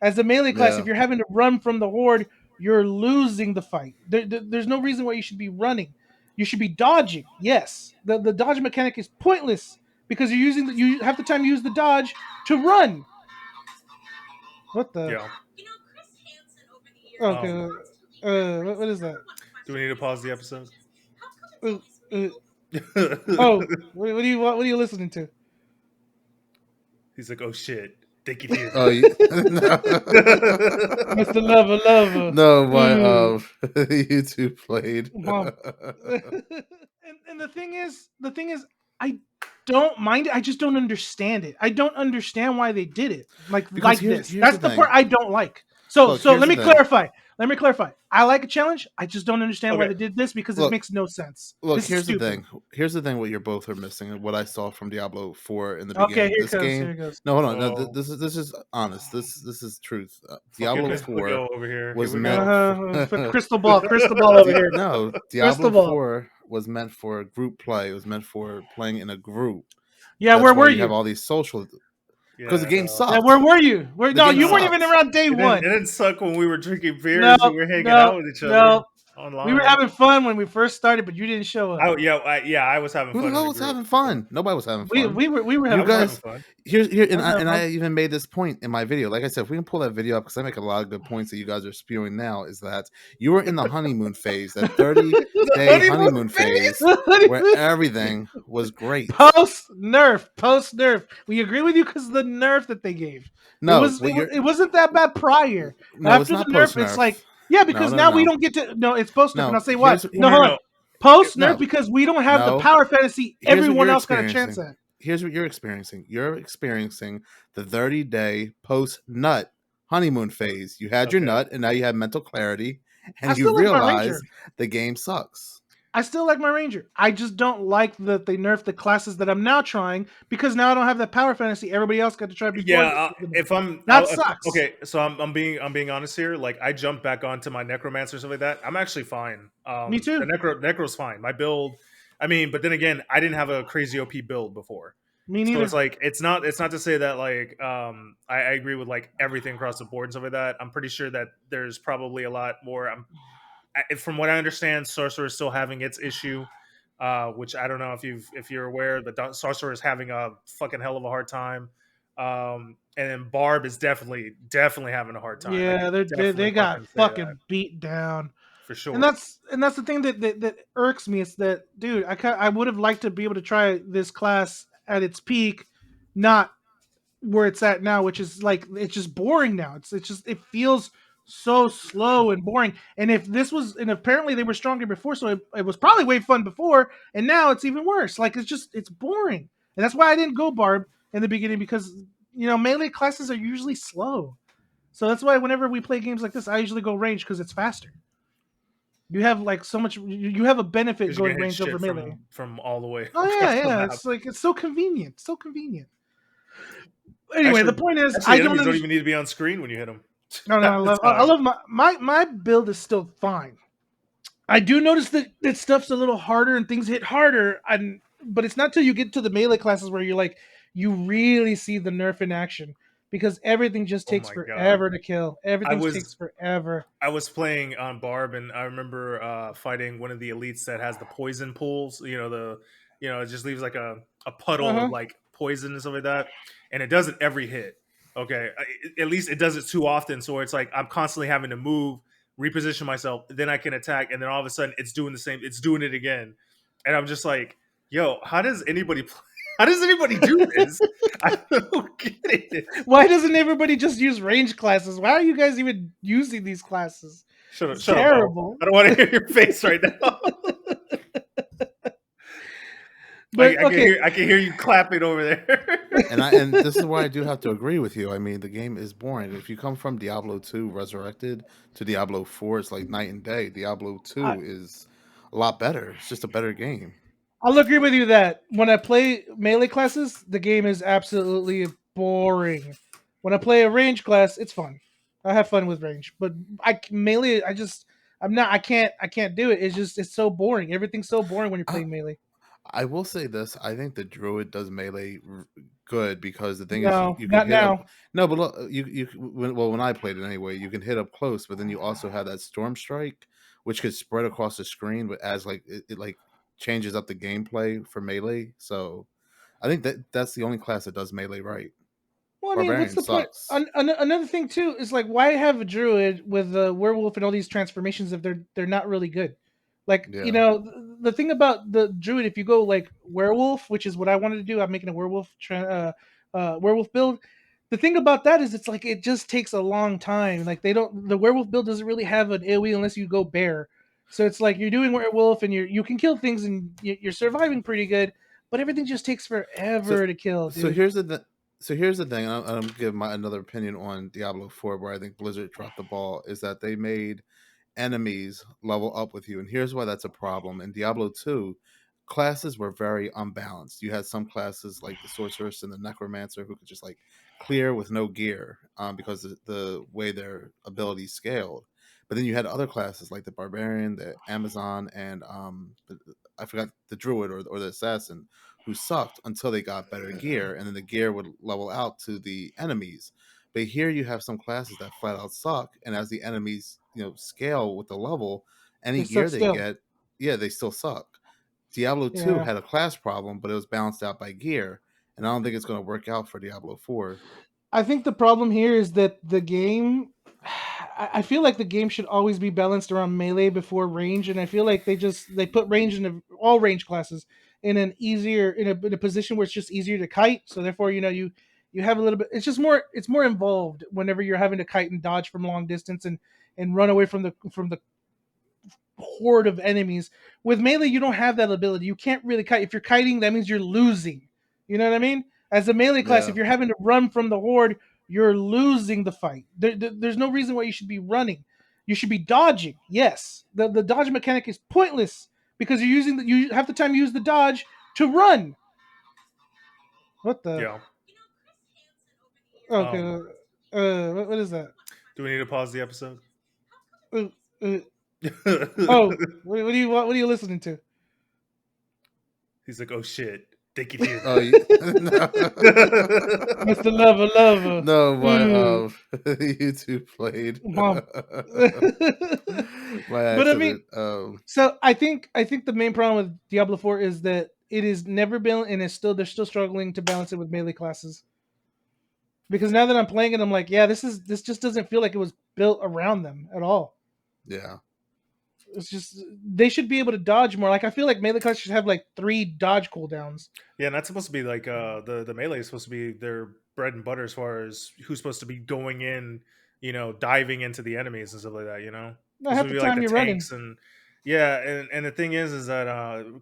As a melee class, Yeah. if you're having to run from the horde, you're losing the fight. There's no reason why you should be running. You should be dodging. Yes, the dodge mechanic is pointless because you half the time you use the dodge to run. What the? Yeah. Okay. Um, What is that? do we need to pause the episode? Uh, uh, oh, what are you listening to? He's like, oh shit, they can hear Oh, me. Mr. Lover, lover. no, my Mm, YouTube played. mom. And the thing is, I don't mind it. I just don't understand it. I don't understand why they did it Because like here's this. here's the That's the part thing. I don't like. So Look, so here's let the me thing. clarify. Let me clarify. I like a challenge. I just don't understand why Okay. they did this because it Look, makes no sense. look. This is Here's the stupid. thing. Here's the thing. What you're both are missing, and what I saw from Diablo 4 in the Okay, beginning. here it This goes. game. Here it goes. No, hold on. No, Oh, this is honest. This is truth. fucking Diablo Miss 4 Cleo over here. Here was we meant. go. Crystal ball over here. No, Crystal Diablo ball. 4 was meant for group play. It was meant for playing in a group. Yeah, That's where why were you have you? all these social. Because the Yeah, game no. Yeah, sucked. where were you? Where? The No, game you weren't even sucked. around day It one. didn't suck when we were drinking No, beers and we were hanging no, out with each other no. We were online. having fun when we first started, but you didn't show up. I was having Who the fun in hell the was group. having fun? Nobody was having We fun. we were You I having was fun. having guys, fun. here, I and was I having and fun. I even made this point in my video. Like I said, if we can pull that video up, because I make a lot of good points that you guys are spewing now, is that you were in the honeymoon phase, that 30-day Honeymoon honeymoon phase, where The everything was great. post nerf. We agree with you because of the nerf that they gave. No, what you're It wasn't that bad prior. no, it's After the not nerf, post it's nerf. like yeah, No, because no, now we no, don't get to no. It's post nerf, and no. I'll say why. Here's No, No, hold no, on. no. Post nerf no, because we don't have the no. power fantasy Here's what everyone you're else got a chance experiencing. at. Here's what you're experiencing. You're experiencing the 30-day post nut honeymoon phase. You had your Okay. nut, and now you have mental clarity, I and you still like my ranger. realize the game sucks. I still like my ranger. I just don't like that they nerfed the classes that I'm now trying because now I don't have that power fantasy everybody else got to try before. Yeah, if I'm That sucks. okay, so I'm being honest here. Like I jumped back onto my necromancer and stuff like that. I'm actually fine. Me The too. necro's fine. My build, I mean, but then again, I didn't have a crazy OP build before, Me so it's neither. like it's not to say that like I agree with like everything across the board and stuff like that. I'm pretty sure that there's probably a lot more. From what I understand, sorcerer is still having its issue. Which I don't know if you're aware, but sorcerer is having a fucking hell of a hard time. And then Barb is definitely having a hard time. I Yeah, can they definitely got fucking say that fucking beat down. for And sure. that's the thing that irks me is that dude, I would have liked to be able to try this class at its peak, not where it's at now, which is like it's just boring now. It's just it feels so slow and boring. And if this was and apparently they were stronger before, so it was probably way fun before, and now it's even worse. Like it's boring. And that's why I didn't go Barb in the beginning because melee classes are usually slow. So that's why whenever we play games like this, I usually go range because it's faster. You have like so much. You have a benefit Because you're going gonna hit range over shit melee. from all the way Oh across yeah, the yeah. map. It's like it's so convenient. So convenient. Anyway, the Actually, point is, I actually, don't enemies don't understand. even need to be on screen when you hit them. No, no, Half the I time. love my build is still fine. I do notice that stuff's a little harder and things hit harder, and but it's not till you get to the melee classes where you're like you really see the nerf in action because everything just Oh takes my god. forever to kill. I Everything was takes forever. I was playing on Barb, and I remember fighting one of the elites that has the poison pools. It just leaves like a Uh puddle of huh. like poison and stuff like that, and it does it every hit. Okay, at least it does it too often, so it's like I'm constantly having to move, reposition myself, then I can attack, and then all of a sudden it's doing the same. It's doing it again, and I'm just like, yo, how does anybody play? How does anybody do this? I don't get it. Why doesn't everybody just use range classes? Why are you guys even using these classes? It's Shut up, Bo. terrible. I don't want to hear your face right now. But okay, I can hear you clapping over there. And this is why I do have to agree with you. I mean, the game is boring. If you come from Diablo 2 Resurrected to Diablo 4, it's like night and day. Diablo I, 2 is a lot better. It's just a better game. I'll agree with you that when I play melee classes, the game is absolutely boring. When I play a range class, it's fun. I have fun with range, but melee, I'm not. I can't do it. It's so boring. Everything's so boring when you're I, playing melee. I will say this: I think the druid does melee good because the thing is, No, you can not hit up. now. No, but look, when I played it anyway, you can hit up close, but then you also have that storm strike, which could spread across the screen, but as like it like changes up the gameplay for melee. So I think that's the only class that does melee right. Well, I mean, what's Barbarian the point? sucks. Another thing too is like, why have a druid with a werewolf and all these transformations if they're not really good? Like, Yeah. the thing about the druid, if you go like werewolf, which is what I wanted to do, I'm making a werewolf build. The thing about that is, it's like it just takes a long time. Like the werewolf build doesn't really have an AOE unless you go bear. So it's like you're doing werewolf and you can kill things and you're surviving pretty good, but everything just takes So forever to kill, so dude. here's the th- so here's the thing. I'm give my another opinion on Diablo 4, where I think Blizzard dropped the ball, is that they made enemies level up with you. And here's why that's a problem. In Diablo 2, classes were very unbalanced. You had some classes like the sorceress and the necromancer who could just like clear with no gear, because the way their abilities scaled. But then you had other classes like the barbarian, the Amazon, and I forgot the druid, or the assassin, who sucked until they got better gear, and then the gear would level out to the enemies. But here you have some classes that flat out suck, and as the enemies, scale with the level, They any suck gear they still. get, yeah, they still suck. Diablo 2 Yeah. had a class problem, but it was balanced out by gear, and I don't think it's going to work out for Diablo 4. I think the problem here is that the game. I feel like the game should always be balanced around melee before range, and I feel like they put range in all range classes in an easier in a position where it's just easier to kite. So therefore, you have a little bit. It's more involved whenever you're having to kite and dodge from long distance and run away from the horde of enemies. With melee, you don't have that ability. You can't really kite. If you're kiting, that means you're losing. You know what I mean? As a melee class, Yeah, if you're having to run from the horde, you're losing the fight. There's no reason why you should be running. You should be dodging. Yes, the dodge mechanic is pointless because you half the time you use the dodge to run. What the? Yeah. Okay. Um, What is that? do we need to pause the episode? Uh, uh, oh, what are you listening to? He's like, oh shit, they can hear oh, that. Mr. Lover, lover. no, my Mm, YouTube played mom. by But I mean, accident. so I think the main problem with Diablo 4 is that it is never been and it's still they're still struggling to balance it with melee classes. Because now that I'm playing it, I'm like, yeah, this just doesn't feel like it was built around them at all. Yeah, It's just they should be able to dodge more. Like I feel like melee classes should have like 3 dodge cooldowns. Yeah, and that's supposed to be like the melee is supposed to be their bread and butter as far as who's supposed to be going in, diving into the enemies and stuff like that. Not Supposed half to the be like time the you're running. tanks and yeah, and the thing is that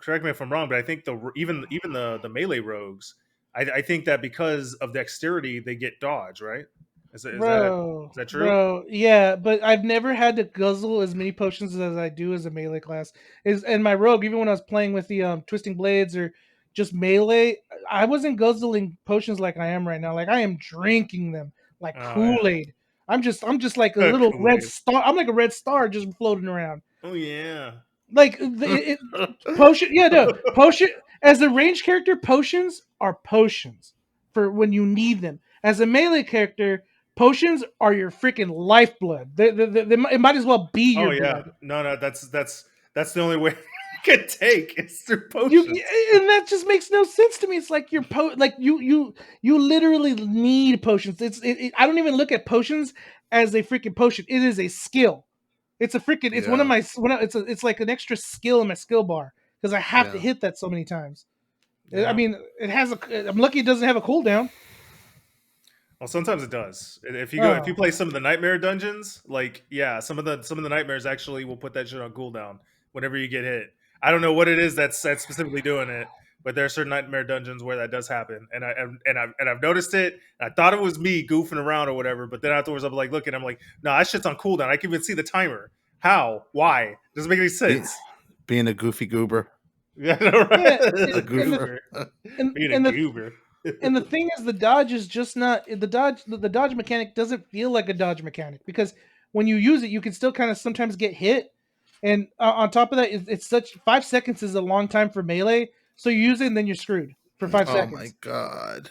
correct me if I'm wrong, but I think even the melee rogues, I think that because of dexterity they get dodge, right? Is that true? Bro, yeah, but I've never had to guzzle as many potions as I do as a melee class. Is and my rogue, even when I was playing with the twisting blades or just melee, I wasn't guzzling potions like I am right now. Like I am drinking them like Oh yeah, Kool-Aid. I'm just like a little Kool red Aid. star. I'm like a red star just floating around. Oh yeah. Like potion, yeah, no potion. As a range character, potions are potions for when you need them. As a melee character, potions are your freaking lifeblood. It might as well be Oh your yeah. blood. No, that's the only way you can take is through You potions. and that just makes no sense to me. It's like like you literally need potions. I don't even look at potions as a freaking potion. It is a skill. It's one of yeah, my it's like an extra skill in my skill bar because I have to yeah. hit that so many times. I Yeah. mean, it has a. I'm lucky it doesn't have a cooldown. Well, sometimes it does. If you Oh, play some of the nightmare dungeons, like yeah, some of the nightmares actually will put that shit on cooldown whenever you get hit. I don't know what it is that's specifically doing it, but there are certain nightmare dungeons where that does happen, and I've noticed it. And I thought it was me goofing around or whatever, but then afterwards I'm like looking, I'm like, no, that shit's on cooldown. I can even see the timer. How? Why? Doesn't make any Be, sense. being a goofy goober, Yeah, right. yeah, a and the Goober, and being a and the goober. and the thing is, the dodge is just not the dodge mechanic doesn't feel like a dodge mechanic because when you use it, you can still kind of sometimes get hit. And on top of that, it's such 5 seconds is a long time for melee. So you use it and then you're screwed for 5 Oh seconds. my god!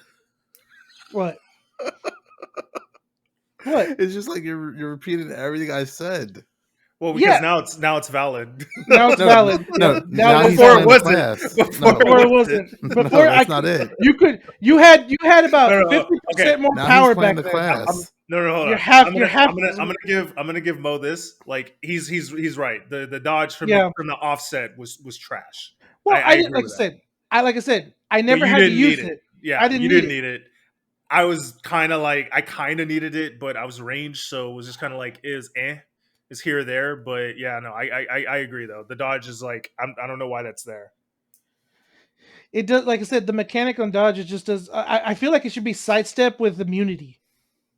What? What? It's just like you're repeating everything I said. Well, because Yeah. now it's valid. Now it's No, valid. no. Yep. Now he's Before playing it the wasn't. class. Before it wasn't. Before No, that's not it. You had about No, 50% okay. more Now power he's playing back the then. class. No, hold You're on. half. I'm gonna give Mo this. Like he's right. The dodge from Yeah. the offset was trash. Well, I didn't agree with that. like I said, I But never you had to didn't need use it. it. Yeah, I didn't you need didn't it. need it. I was kind of like I kind of needed it, but I was ranged, so it was just kind of like is here or there. But yeah, no, I agree though. The dodge is like I don't know why that's there. It does, like I said, the mechanic on dodge. It just does. I feel like it should be sidestep with immunity.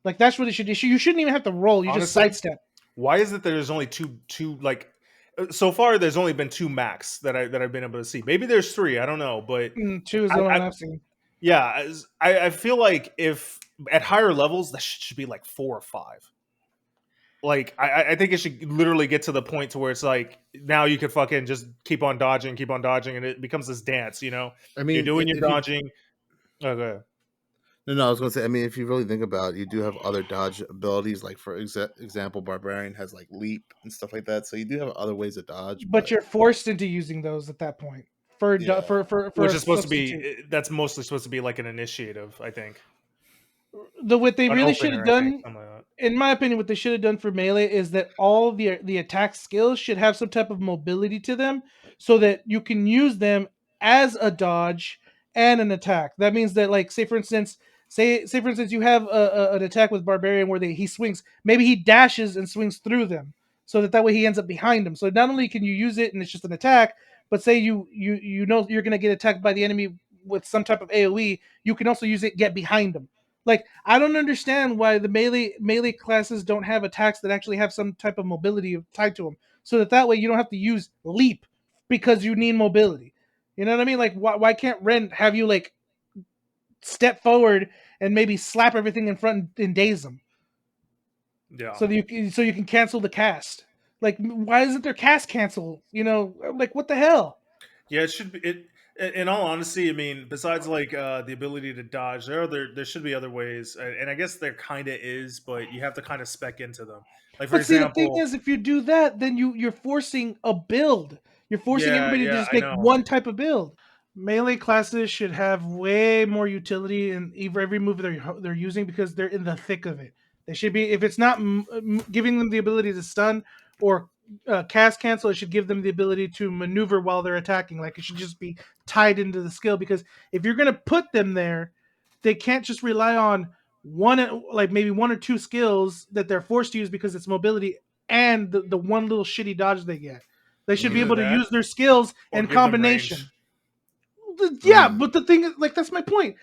Like that's what it should. You shouldn't even have to roll. You just Honestly, sidestep. Why is it that there's only two like so far there's only been 2 max that I've been able to see. Maybe there's 3, I don't know, but 2 is the one I I've seen. yeah, I feel like if at higher levels that should be like 4 or 5. Like I think it should literally get to the point to where it's like now you could fucking just keep on dodging, and it becomes this dance, you know? I mean, You're doing your if you, dodging. Oh, go ahead. no, I was going to say. I mean, if you really think about it, you do have other dodge abilities. Like for example, Barbarian has like leap and stuff like that. So you do have other ways to dodge. But you're forced into using those at that point Yeah. for Which a is supposed to substitute. be that's mostly supposed to be like an initiative, I think. What they An really should opener, have I think, done, something like that. in my opinion, what they should have done for melee is that all the attack skills should have some type of mobility to them, so that you can use them as a dodge and an attack. That means that, like, say for instance, you have an attack with Barbarian where he swings. Maybe he dashes and swings through them, so that way he ends up behind them. So not only can you use it and it's just an attack, but say you know you're gonna get attacked by the enemy with some type of AOE, you can also use it get behind them. Like, I don't understand why the melee classes don't have attacks that actually have some type of mobility tied to them, so that way you don't have to use leap because you need mobility. You know what I mean? Like, why can't Ren have you like step forward and maybe slap everything in front and daze them, Yeah. so that you can cancel the cast? Like, why isn't there cast cancel? You know, like, what the hell? Yeah, it should be. In all honesty, I mean, besides like the ability to dodge, there should be other ways, and I guess there kind of is, but you have to kind of spec into them. Like for But see, the thing example, is, if you do that, then you're forcing a build. You're forcing everybody to yeah, just I make know. one type of build. Melee classes should have way more utility in every move they're using, because they're in the thick of it. They should be, if it's not giving them the ability to stun or cast cancel, it should give them the ability to maneuver while they're attacking. Like, it should just be tied into the skill, because if you're gonna put them there, they can't just rely on like maybe 1 or 2 skills that they're forced to use because it's mobility and the one little shitty dodge they get. They should be Either able to that use their skills or in give them combination. range. Yeah, Mm. but the thing is, like, that's my point.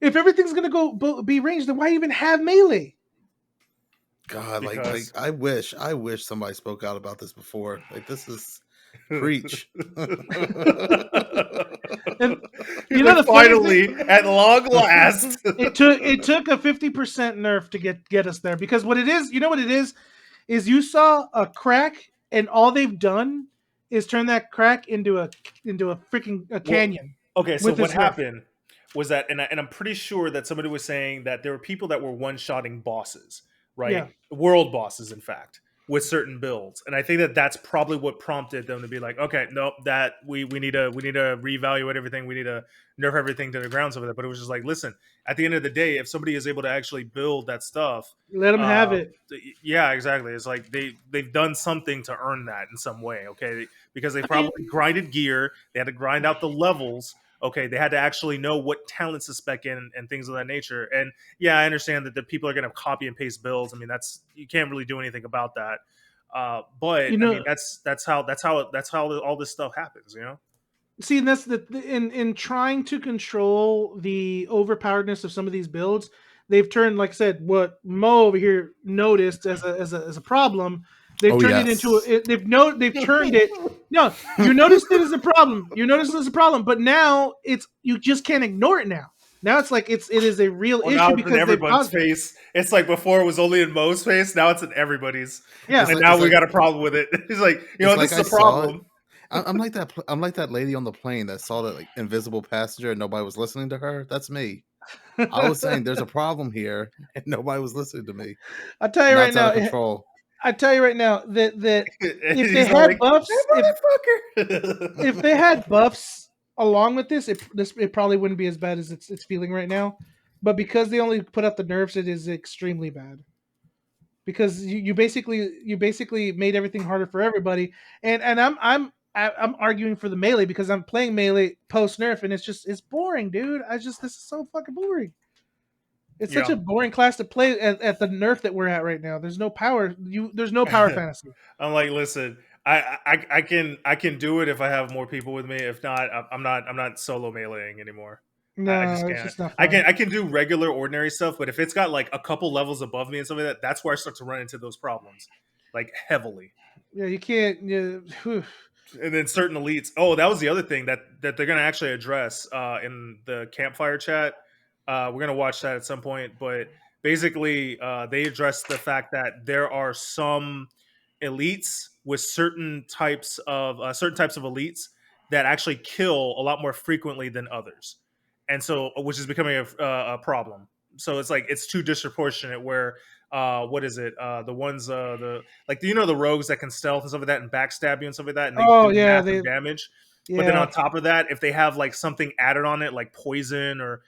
If everything's gonna be ranged, then why even have melee? God, like Because I wish somebody spoke out about this before. Like, this is preach. And he's you know like, the funny thing, finally, at long last. it took a 50% nerf to get us there, because what it is, you know what it is you saw a crack, and all they've done is turn that crack into a freaking canyon. Okay, so With what this nerf. happened was that, and I'm pretty sure that somebody was saying that there were people that were one-shotting bosses, right? Yeah. World bosses, in fact, with certain builds, and I think that that's probably what prompted them to be like, okay, nope, that we need to reevaluate everything, we need to nerf everything to the grounds over there. But it was just like, listen, at the end of the day, if somebody is able to actually build that stuff, Let them have it. yeah, exactly. It's like they've done something to earn that in some way, okay? Because they probably grinded gear, they had to grind out the levels. Okay, they had to actually know what talents to spec in and things of that nature. And yeah, I understand that the people are going to copy and paste builds. I mean, you can't really do anything about that. But You I know, mean, that's how all this stuff happens. You know? see, that's in trying to control the overpoweredness of some of these builds, they've turned, like I said, what Mo over here noticed as a problem. They've Oh, turned it yes. into they've turned it. No, you noticed it as a problem. You noticed it as a problem, but now you just can't ignore it now. Now it's like it is a real Well, now issue it's in because they've everyone's caused it. face. It's like before it was only in Mo's face. Now it's in everybody's. Yeah. And now we got a problem with it. He's like, you know, It's this like is I a saw it. problem. I'm like that. I'm like that lady on the plane that saw that like invisible passenger and nobody was listening to her. That's me. I was saying there's a problem here, and nobody was listening to me, I'll tell you and right that's out now. of control. I tell you right now that if they He's all had like, buffs, "Hey, if they motherfucker!" had buffs along with this, it probably wouldn't be as bad as it's feeling right now. But because they only put out the nerfs, it is extremely bad. Because you basically made everything harder for everybody, and I'm arguing for the melee because I'm playing melee post nerf, and it's boring, dude. This is so fucking boring. It's such Yeah. a boring class to play at the nerf that we're at right now. There's no power fantasy. I'm like, listen, I can do it if I have more people with me. If not, I'm not solo meleeing anymore. I just No, it's can't. just not I fun. can I can do regular ordinary stuff, but if it's got like a couple levels above me and stuff like that, that's where I start to run into those problems, like heavily. Yeah, you can't. And then certain elites. Oh, that was the other thing that they're going to actually address in the campfire chat. We're going to watch that at some point, but basically, they address the fact that there are some elites with certain types of elites that actually kill a lot more frequently than others, and so which is becoming a problem. So it's like it's too disproportionate. Where what is it? The ones the like the rogues that can stealth and stuff like that and backstab you and stuff like that, and they Oh do yeah, massive damage. But then yeah. on top of that, if they have like something added on it, like poison or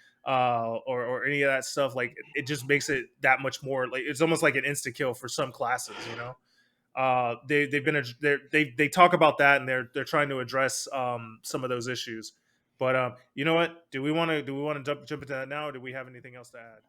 any of that stuff, like it just makes it that much more like it's almost like an insta kill for some classes. They talk about that and they're trying to address some of those issues. But you know what? Do we want to jump into that now, or do we have anything else to add?